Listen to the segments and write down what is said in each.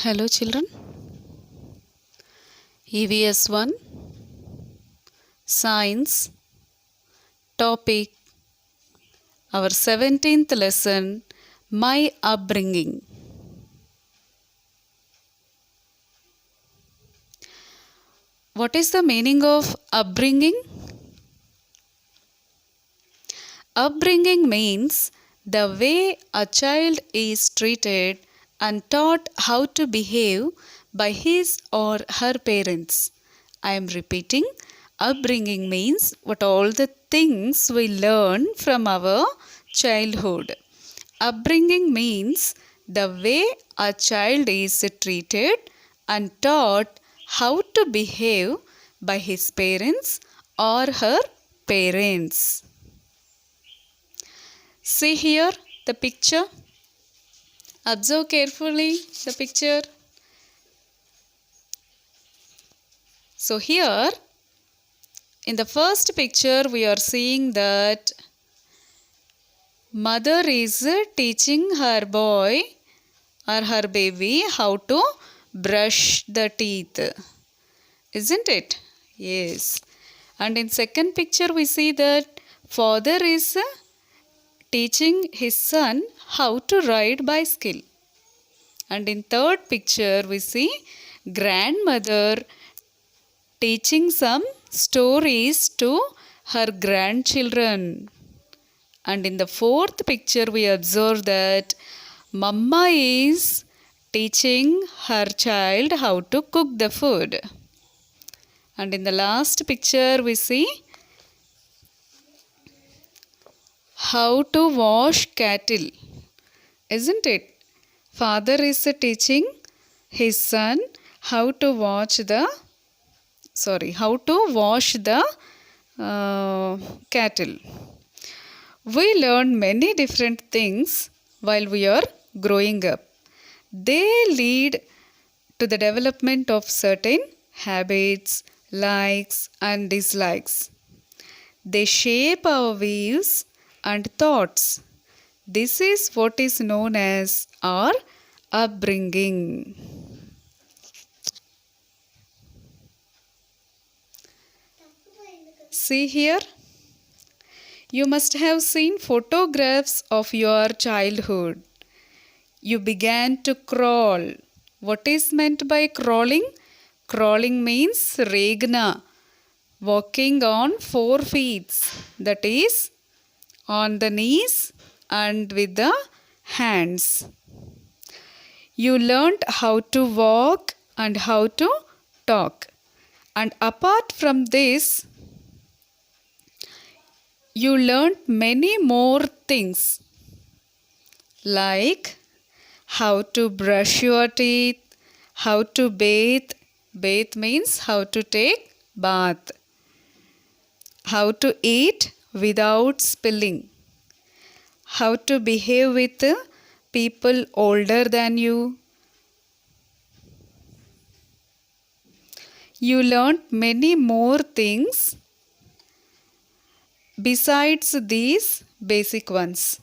Hello children, EVS 1 Science Topic our 17th lesson My Upbringing. What is the meaning of upbringing? Upbringing means the way a child is treated and taught how to behave by his or her parents. I am repeating, upbringing means what all the things we learn from our childhood. Upbringing means the way a child is treated and taught how to behave by his parents or her parents. See here the picture. Observe carefully the picture. So here in the first picture we are seeing that mother is teaching her boy or her baby how to brush the teeth. Isn't it? Yes. And in second picture we see that father is teaching his son how to ride bicycle. And in third picture we see grandmother teaching some stories to her grandchildren. And in the fourth picture we observe that mama is teaching her child how to cook the food. And in the last picture we see how to wash cattle. Isn't it? Father is teaching his son how to wash the cattle. We learn many different things while we are growing up. They lead to the development of certain habits, likes and dislikes. They shape our views and thoughts. This is what is known as our upbringing. See here. You must have seen photographs of your childhood. You began to crawl. What is meant by crawling? Crawling means regna, walking on 4 feet. That is, on the knees and with the hands. You learnt how to walk and how to talk. And apart from this, you learnt many more things like how to brush your teeth, how to bathe. Bathe means how to take bath. How to eat without spilling. How to behave with people older than you. You learnt many more things besides these basic ones.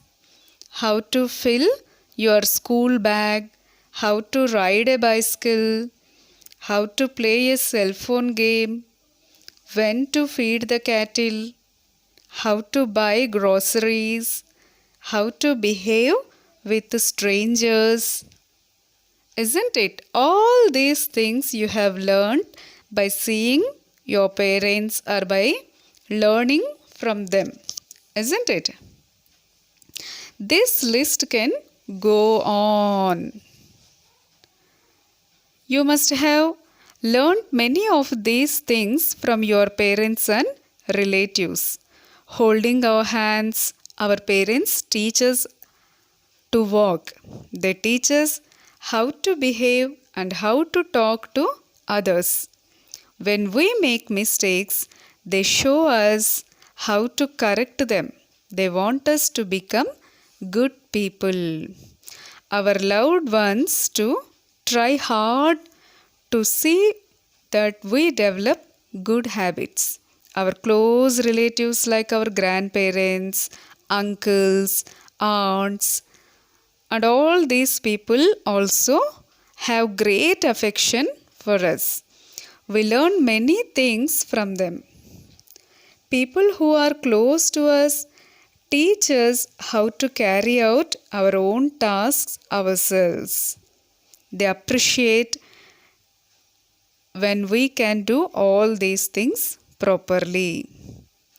How to fill your school bag, how to ride a bicycle, how to play a cell phone game, when to feed the cattle, how to buy groceries, how to behave with strangers. Isn't it? All these things you have learned by seeing your parents or by learning from them. Isn't it? This list can go on. You must have learned many of these things from your parents and relatives. Holding our hands, our parents teach us to walk. They teach us how to behave and how to talk to others. When we make mistakes, they show us how to correct them. They want us to become good people. Our loved ones to try hard to see that we develop good habits. Our close relatives like our grandparents, uncles, aunts, and all these people also have great affection for us. We learn many things from them. People who are close to us teach us how to carry out our own tasks ourselves. They appreciate when we can do all these things properly.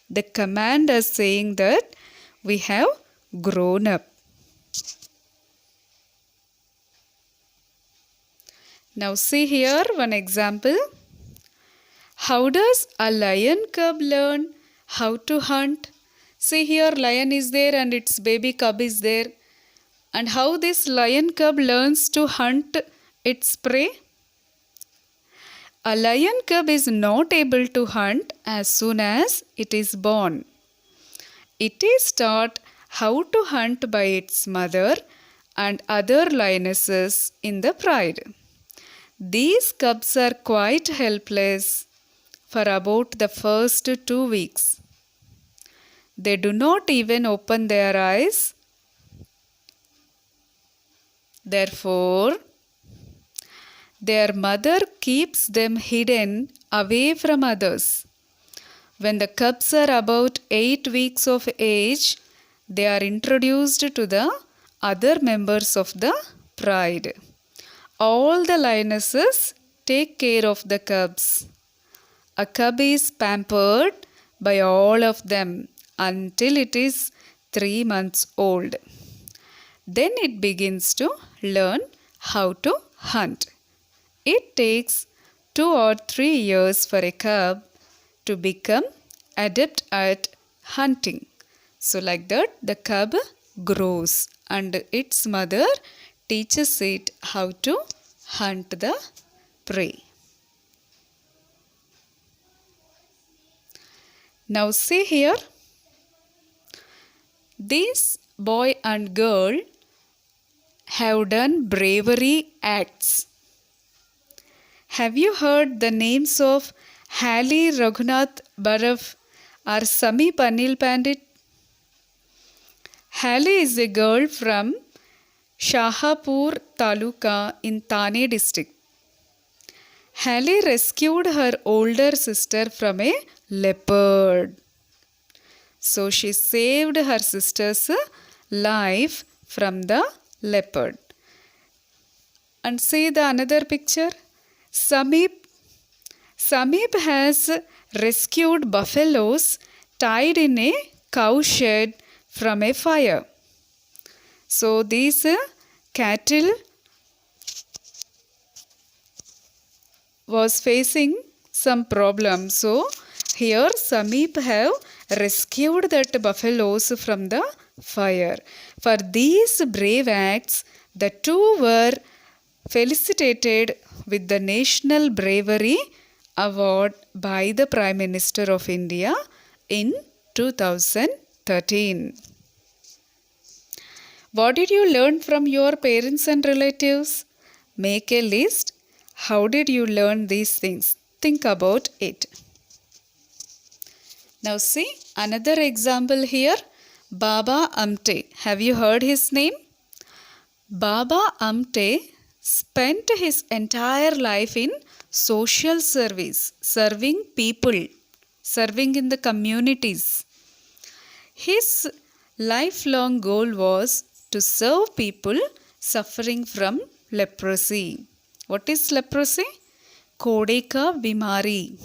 They command us saying that we have grown up. Now see here one example. How does a lion cub learn how to hunt? See here, lion is there and its baby cub is there. And how this lion cub learns to hunt its prey? A lion cub is not able to hunt as soon as it is born. It is taught how to hunt by its mother and other lionesses in the pride. These cubs are quite helpless for about the first 2 weeks. They do not even open their eyes. Therefore, their mother keeps them hidden away from others. When the cubs are about 8 weeks of age, they are introduced to the other members of the pride. All the lionesses take care of the cubs. A cub is pampered by all of them until it is 3 months old. Then it begins to learn how to hunt. It takes 2 or 3 years for a cub to become adept at hunting. So like that the cub grows and its mother teaches it how to hunt the prey. Now see here, this boy and girl have done bravery acts. Have you heard the names of Hali Raghunath Baraf or Sami Panil Pandit? Hali is a girl from Shahapur Taluka in Thane district. Hali rescued her older sister from a leopard. So she saved her sister's life from the leopard. And see the another picture. Samip has rescued buffaloes tied in a cow shed from a fire. So these cattle was facing some problem. So here Samip have rescued that buffaloes from the fire. For these brave acts, the two were felicitated with the National Bravery Award by the Prime Minister of India in 2013. What did you learn from your parents and relatives? Make a list. How did you learn these things? Think about it. Now see another example here. Baba Amte. Have you heard his name? Baba Amte spent his entire life in social service, serving people, serving in the communities. His lifelong goal was to serve people suffering from leprosy. What is leprosy? Kodeka Bimari.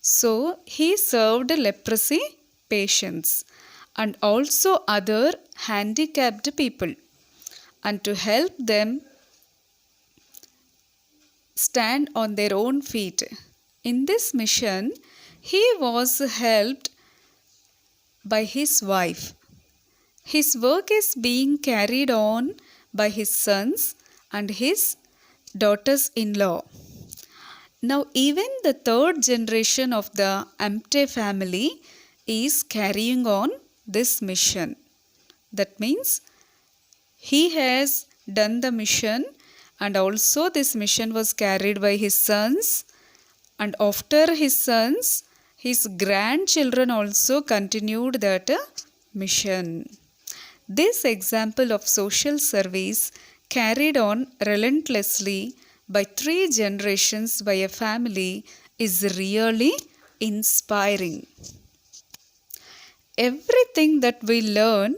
So he served leprosy patients and also other handicapped people, and to help them stand on their own feet. In this mission, he was helped by his wife. His work is being carried on by his sons and his daughters-in-law. Now even the third generation of the Amte family is carrying on this mission. That means he has done the mission, and also this mission was carried by his sons, and after his sons, his grandchildren also continued that mission. This example of social service carried on relentlessly by 3 generations by a family is really inspiring. Everything that we learn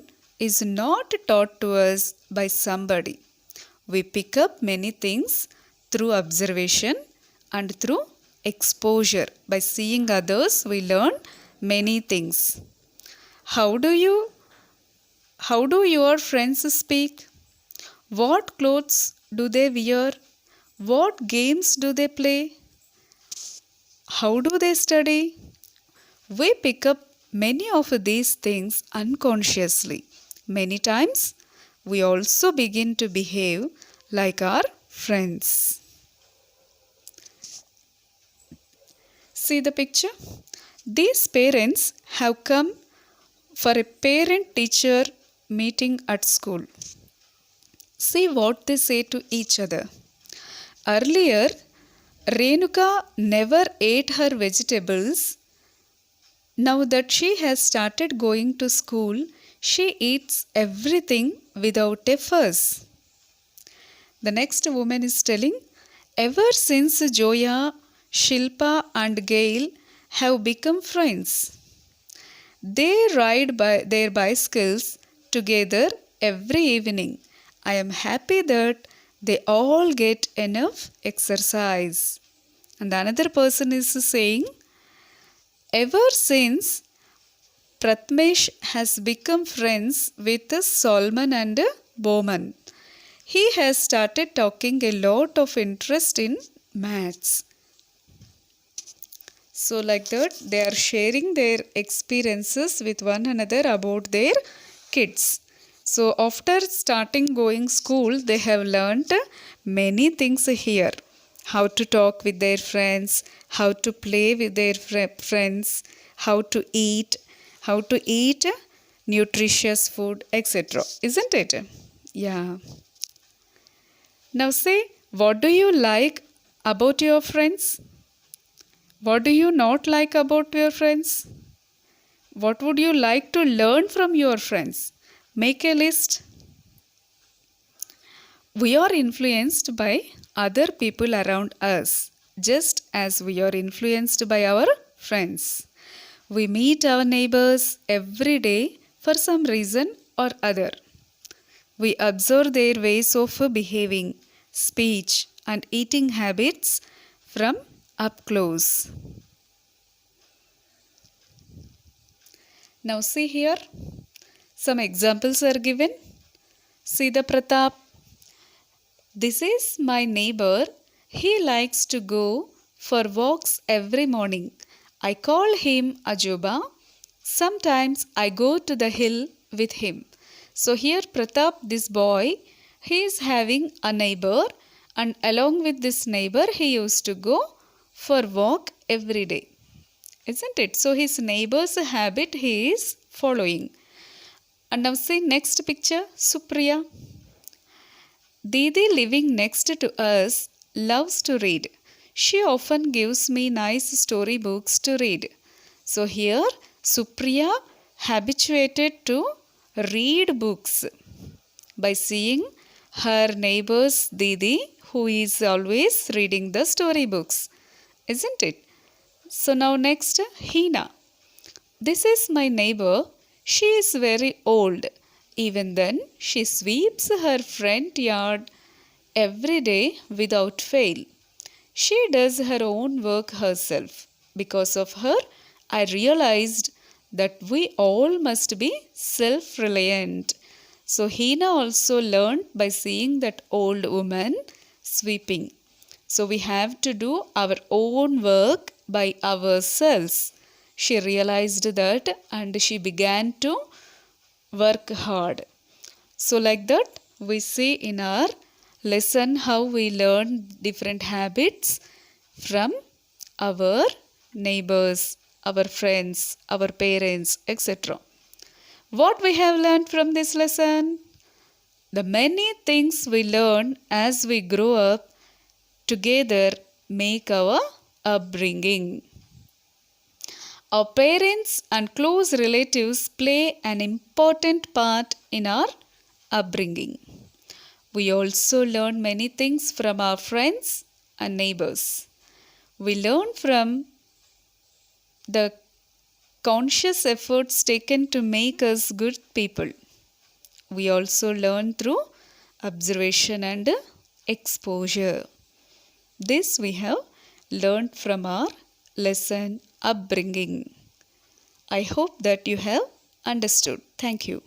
is not taught to us by somebody. We pick up many things through observation and through exposure. By seeing others, we learn many things. How do your friends speak? What clothes do they wear? What games do they play? How do they study? We pick up many of these things unconsciously. Many times, we also begin to behave like our friends. See the picture? These parents have come for a parent-teacher meeting at school. See what they say to each other. Earlier, Renuka never ate her vegetables. Now that she has started going to school, she eats everything without a fuss. The next woman is telling, ever since Joya, Shilpa and Gail have become friends, they ride their bicycles together every evening. I am happy that they all get enough exercise. And another person is saying, ever since Pratmesh has become friends with Solomon and Bowman, he has started talking a lot of interest in maths. So like that, they are sharing their experiences with one another about their kids. So after starting going school, they have learnt many things here. How to talk with their friends, how to play with their friends, how to eat nutritious food, etc. Isn't it? Yeah. Now say, what do you like about your friends? What do you not like about your friends? What would you like to learn from your friends? Make a list. We are influenced by other people around us, just as we are influenced by our friends. We meet our neighbors every day for some reason or other. We observe their ways of behaving, speech, and eating habits from up close. Now see here, some examples are given. See the Pratap. This is my neighbor. He likes to go for walks every morning. I call him Ajoba. Sometimes I go to the hill with him. So here Pratap, this boy, he is having a neighbor, and along with this neighbor he used to go for walk every day. Isn't it? So his neighbor's habit he is following. And now see next picture, Supriya. Didi living next to us loves to read. She often gives me nice story books to read. So here Supriya habituated to read books by seeing her neighbor's Didi, who is always reading the story books. Isn't it? So now next, Hina. This is my neighbor. She is very old. Even then, she sweeps her front yard every day without fail. She does her own work herself. Because of her, I realized that we all must be self-reliant. So Hina also learned by seeing that old woman sweeping. So we have to do our own work by ourselves. She realized that and she began to work hard. So like that, we see in our lesson how we learn different habits from our neighbors, our friends, our parents, etc. What we have learned from this lesson? The many things we learn as we grow up together make our upbringing. Our parents and close relatives play an important part in our upbringing. We also learn many things from our friends and neighbors. We learn from the conscious efforts taken to make us good people. We also learn through observation and exposure. This we have learned from our lesson upbringing. I hope that you have understood. Thank you.